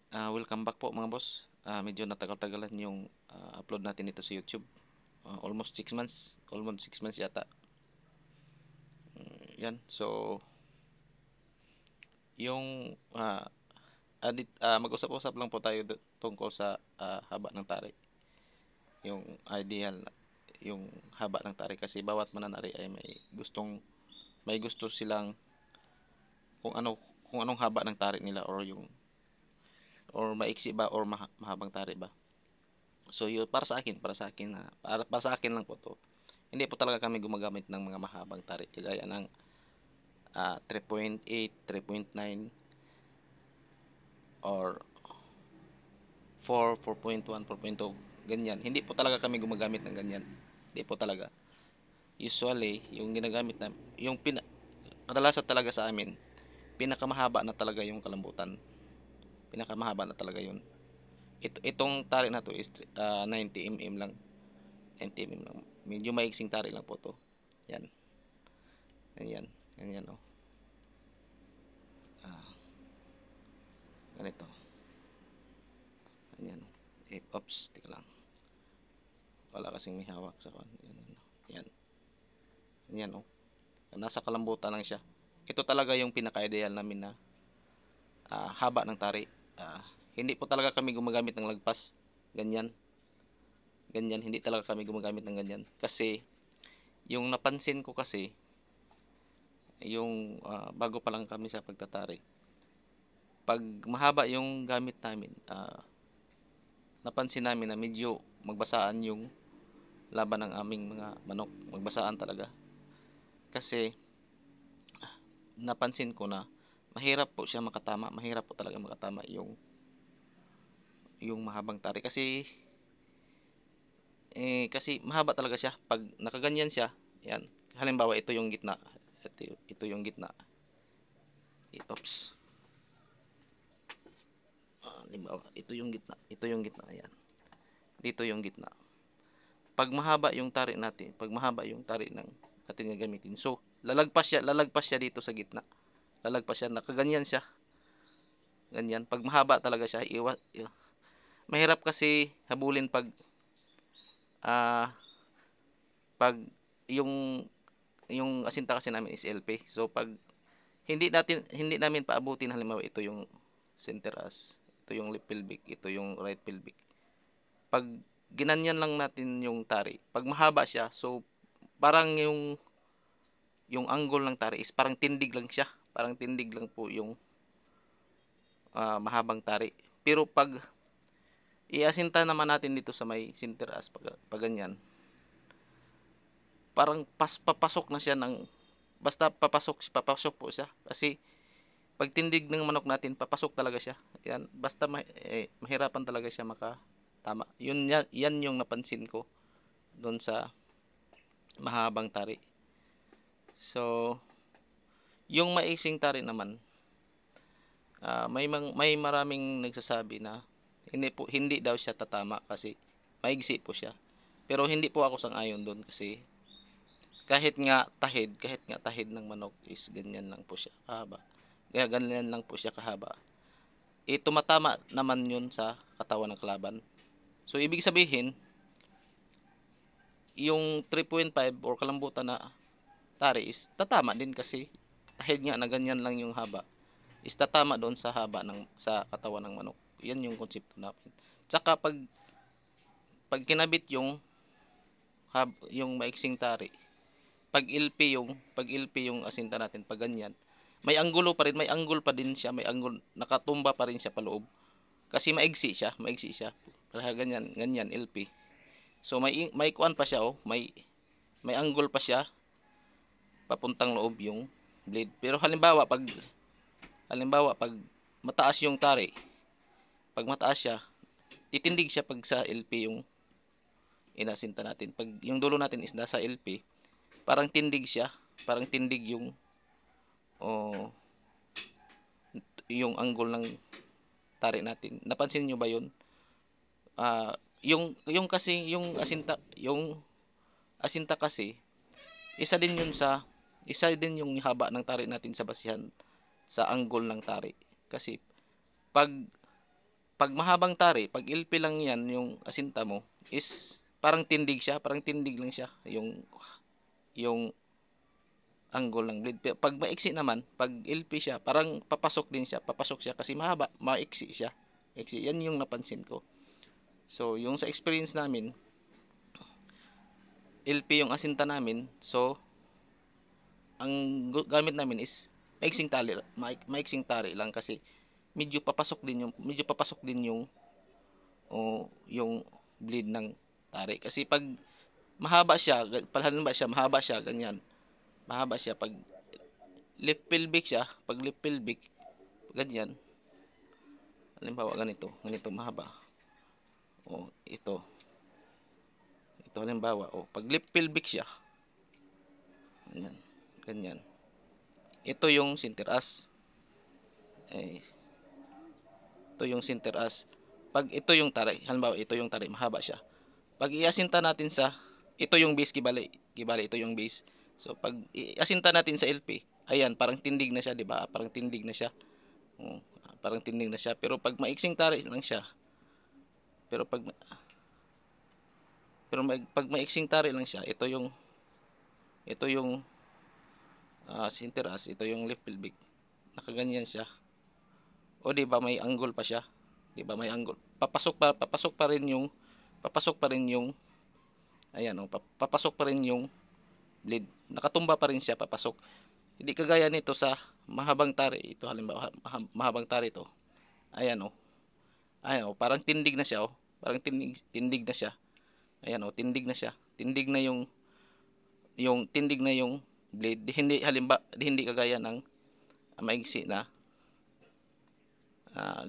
Welcome back po mga boss. Medyo natagal-tagalan yung upload natin dito sa YouTube. Almost 6 months. Almost 6 months yata. Yan. So, yung mag-usap-usap lang po tayo tungkol sa haba ng tari. Yung ideal, yung haba ng tari. Kasi bawat mananari ay may gusto silang kung ano, kung anong haba ng tari nila or maiksi ba or mahabang tari ba. So, yun, para sa akin para sa akin lang po to. Hindi po talaga kami gumagamit ng mga mahabang tari kagaya ng 3.8, 3.9 or 4, 4.1, 4.2 ganyan. Hindi po talaga kami gumagamit ng ganyan. Hindi po talaga. Usually, yung ginagamit na kadalasan talaga sa amin, pinakamahaba na talaga yung kalambutan. Pinakamahaba na talaga yun. Itong tari na to is 90 mm lang. 90 mm lang. Medyo maiksing tari lang po to. Yan. Ganyan. Ganyan oh. Ah, ganito. Ganyan. Oops, tika lang. Wala kasing may hawak sa kan. Yan. Yan oh. Nasa kalambutan lang siya. Ito talaga yung pinaka-ideal namin na haba ng tari. Hindi po talaga kami gumagamit ng lagpas. Ganyan. Ganyan. Hindi talaga kami gumagamit ng ganyan. Kasi, yung napansin ko kasi, yung bago pa lang kami sa pagtatari, pag mahaba yung gamit namin, napansin namin na medyo magbasaan yung laban ng aming mga manok. Magbasaan talaga. Kasi, napansin ko na mahirap po siya makatama. Mahirap po talaga makatama yung mahabang tari. Kasi mahaba talaga siya. Pag nakaganyan siya, yan. Halimbawa, ito yung gitna. Ito yung gitna. Oops. Halimbawa, ito yung gitna. Ito yung gitna. Yan. Dito yung gitna. Pag mahaba yung tari natin, pag mahaba yung tari ng natin gagamitin. So, lalagpas siya dito sa gitna. Lalagpas siya, nakaganyan siya. Ganyan. Pag mahaba talaga siya, mahirap kasi habulin ah, pag yung asinta kasi namin is LP. So, pag hindi namin paabutin, halimbawa ito yung center as, ito yung left pelvic, ito yung right pelvic. Pag ginanyan lang natin yung tari, pag mahaba siya, so parang yung angle ng tari is parang tindig lang siya. Parang tindig lang po yung mahabang tari. Pero pag iasinta naman natin dito sa may center as, pag ganyan, parang papasok na siya basta papasok po siya. Kasi pag tindig ng manok natin, papasok talaga siya. Yan, basta mahirapan talaga siya makatama. Yan yung napansin ko doon sa mahabang tari. So, yung maising tari naman, may maraming nagsasabi na hindi daw siya tatama kasi maigsi po siya. Pero hindi po ako sang-ayon doon kasi kahit nga tahid ng manok is ganyan lang po siya kahaba. Kaya ganyan lang po siya kahaba. Tumatama naman yun sa katawan ng kalaban. So, ibig sabihin, yung 3.5 or kalambutan na tari is tatama din kasi kahit nga na ganyan lang yung haba is tatama doon sa haba sa katawan ng manok. Yan yung konsepto natin. Tsaka pag kinabit yung maiksing tari, pag LP yung asinta natin pag ganyan, may angle pa din siya, may angle, nakatumba pa rin siya paloob. Kasi maigsi siya. Para ganyan, ganyan LP. So may kuan pa siya oh, may angle pa siya papuntang loob yung blade. Pero halimbawa pag mataas yung tari, pag mataas siya, titindig siya pag sa LP yung inasinta natin. Pag yung dulo natin is nasa LP, parang tindig siya, parang tindig oh, yung angle ng tari natin. Napansin niyo ba 'yun? Yung asinta kasi isa din yung haba ng tari natin sa basihan sa angle ng tari. Kasi pag pag mahabang tari, pag LP lang yan, yung asinta mo, is parang tindig siya, parang tindig lang siya, yung angle ng blade. Pag maiksi naman, pag LP siya, parang papasok siya kasi mahaba, maiksi siya. Iksi, yan yung napansin ko. So, yung sa experience namin, LP yung asinta namin, so, ang gamit namin is maiksing tali lang kasi medyo papasok din yung bleed ng tari. Kasi pag mahaba siya, ganyan. Mahaba siya, pag left pelvic, ganyan. Halimbawa, ganito mahaba. O, ito halimbawa, pag left pelvic siya, ganyan. Ito yung center as. Ito yung center as. Pag ito yung tari, halimbawa, ito yung tari, mahaba siya. Pag iasinta natin ito yung base, gibali, ito yung base. So, pag iasinta natin sa LP, ayan, parang tindig na siya, di ba? Parang tindig na siya. Parang tindig na siya. Pero pag maiksing tari lang siya, pag maiksing tari lang siya, ito yung center as, ito yung left pelvic. Nakaganyan siya. O di ba may angle pa siya? Di ba may angle? Papasok pa rin yung ayan, papasok pa rin yung blade. Nakatumba pa rin siya, papasok. Hindi kagaya nito sa mahabang tari. Ito halimbawa, mahabang tari ito. Ayan parang tindig na siya Parang tindig na siya. Ayan tindig na siya. Tindig na yung blade. Hindi kagaya ng maigsi na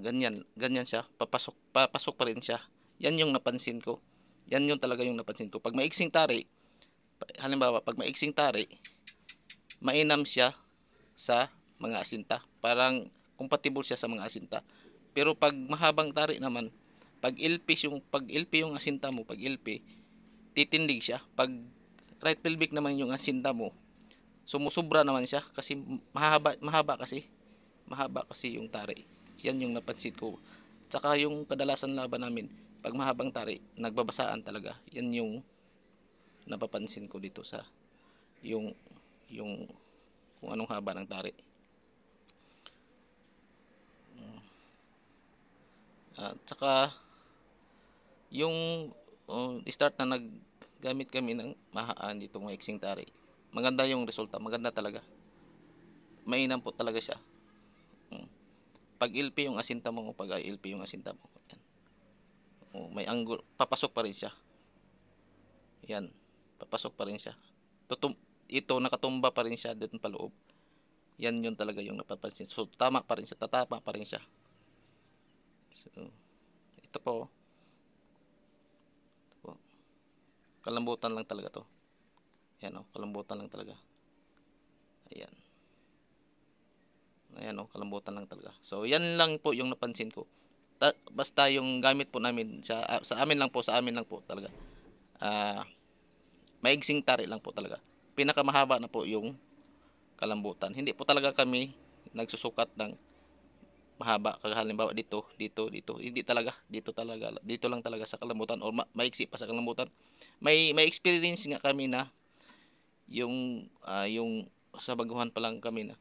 ganyan siya. Papasok pa rin siya. Yan yung napansin ko. Yan yung talaga yung napansin ko. Pag maiksing tari, halimbawa, mainam siya sa mga asinta. Parang compatible siya sa mga asinta. Pero pag mahabang tari naman, pag LP yung asinta mo, titindig siya. Pag right pelvic naman yung asinta mo, sumusubra naman siya kasi mahaba kasi yung tari. Yan yung napansin ko. Tsaka yung kadalasan laban namin, pag mahabang tari, nagbabasaan talaga. Yan yung napapansin ko dito sa yung kung anong haba ng tari. Tsaka yung start na naggamit kami ng mahaan dito maiksing tari. Maganda yung resulta, maganda talaga. Mainam po talaga siya. Pag LP yung asinta mo, yan. May angle, papasok pa rin siya. Yan, papasok pa rin siya. Ito nakatumba pa rin siya doon pa loob. Yan yun talaga yung napapansin. So tatama pa rin siya. So, ito po. Kalambutan lang talaga to. Yan kalambutan lang talaga. Ayan. Kalambutan lang talaga. So yan lang po yung napansin ko. Basta yung gamit po namin sa amin lang po talaga. Maigsing tari lang po talaga. Pinakamahaba na po yung kalambutan. Hindi po talaga kami nagsusukat ng mahaba. Halimbawa dito. Hindi talaga. Dito lang talaga sa kalambutan or maiksi pa sa kalambutan. May experience nga kami na yung sa baguhan pa lang kami na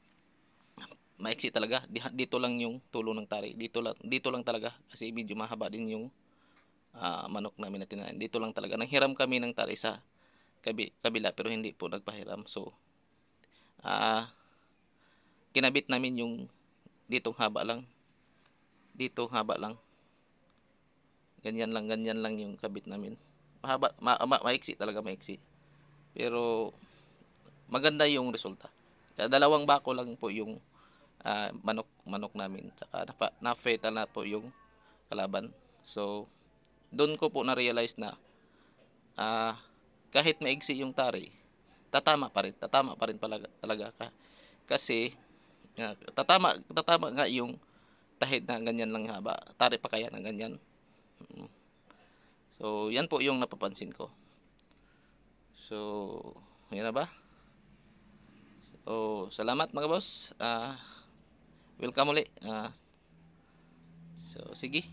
maiksi talaga. Dito lang yung tulo ng tari. Dito lang talaga kasi medyo mahaba din yung manok namin na tinahin. Dito lang talaga. Nanghiram kami ng tari sa kabila pero hindi po nagpahiram. So kinabit namin yung ditong haba lang. Ganyan lang yung kabit namin. Mahaba, maiksi talaga, maiksi. Pero maganda yung resulta. Kaya dalawang bako lang po yung manok namin. Saka na-fatal na po yung kalaban. So doon ko po na-realize na kahit maiksi yung tari, tatama pa rin talaga kasi tatama nga yung tahid na ganyan lang haba. Tari pa kaya ng ganyan. So yan po yung napapansin ko. So yan na ba? So salamat mga boss. Welcome ulit. So sige.